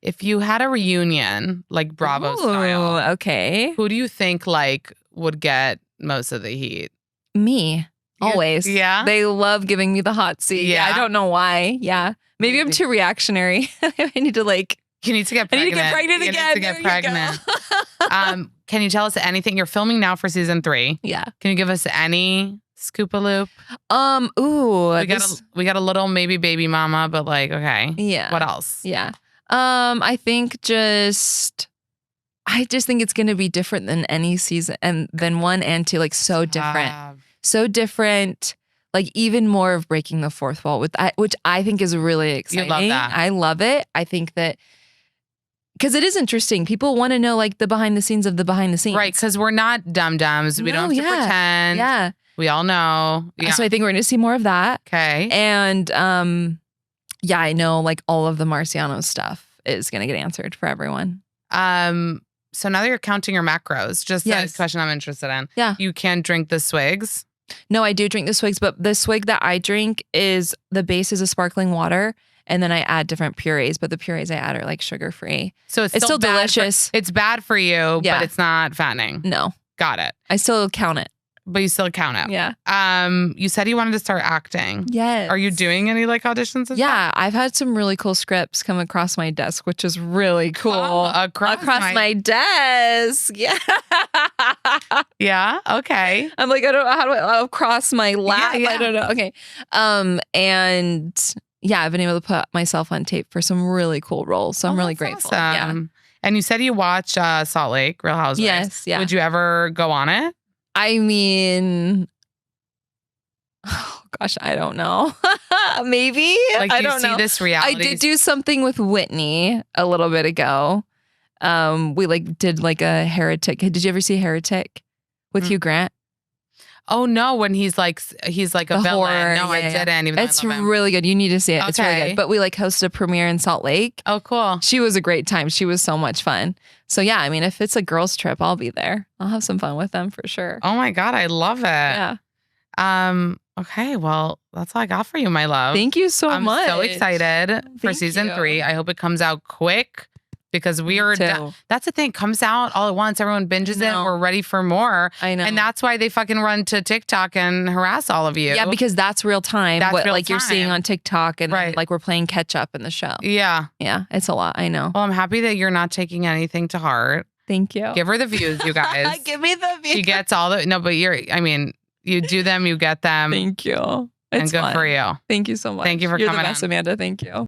If you had a reunion, like Bravo style, okay. who do you think like would get most of the heat? Me. Always. Yeah? They love giving me the hot seat. Yeah? I don't know why. Yeah. Maybe I'm too reactionary. I need to like. You need to get I pregnant. need to get pregnant You again. need to get There you go. pregnant. Can you tell us anything? You're filming now for season 3. Yeah. Can you give us any scoop-a-loop? Ooh. We got a little maybe baby mama, but like, okay. Yeah. What else? Yeah. I think I just think it's going to be different than any season and than 1 and 2, like so different. So different, like even more of breaking the fourth wall which I think is really exciting. You love that. I love it. I think that because it is interesting. People want to know like the behind the scenes of the behind the scenes. Right, because we're not dum-dums. We don't have to pretend. Yeah. We all know. Yeah. So I think we're going to see more of that. Okay. And yeah, I know like all of the Marciano stuff is going to get answered for everyone. So now that you're counting your macros, just Yes. a question I'm interested in. Yeah. You can drink the swigs. No, I do drink the swigs, but the swig that I drink is the base is a sparkling water. And then I add different purees, but the purees I add are like sugar free. So it's still bad delicious. It's bad for you, Yeah. but it's not fattening. No, Got it. I still count it. But you still count it. Yeah. You said you wanted to start acting. Yes. Are you doing any like auditions? And Yeah, I've had some really cool scripts come across my desk, which is really cool. Across my desk. Yeah. Yeah. Okay. I'm like, I don't know how to across my lap. Yeah. I don't know. Okay. And yeah, I've been able to put myself on tape for some really cool roles. So I'm really That's grateful. Yeah. awesome. And you said you watch Salt Lake, Real Housewives. Yes, yeah. Would you ever go on it? I mean, oh gosh, I don't know. Maybe. Like, I do you don't see know. this I reality? did do something with Whitney a little bit ago. We like did like a Heretic. Did you ever see Heretic with Hugh Grant? Oh no, when he's like a The villain. horror, No, I yeah. didn't. Even though I It's love him. really good. You need to see it. It's really Okay. good. But we like hosted a premiere in Salt Lake. Oh, cool. She was a great time. She was so much fun. So yeah, I mean, if it's a girls' trip, I'll be there. I'll have some fun with them for sure. Oh my God, I love it. Yeah. Okay, well, that's all I got for you, my love. Thank you so I'm much. so excited for Thank season you. 3. I hope it comes out quick because we are. too. That's the thing. Comes out all at once. Everyone binges I it. know. We're ready for more. I know. And that's why they fucking run to TikTok and harass all of you. Yeah, because that's real time. That's what real like you're seeing time. on TikTok and then, Right. like we're playing catch up in the show. Yeah. Yeah, it's a lot. I know. Well, I'm happy that you're not taking anything to heart. Thank you. Give her the views, you guys. Give me the view. She gets all the no, but you do them, you get them. Thank you. And It's good fun. for you. Thank you so much. Thank you for You're coming the best, on. Amanda. Thank you.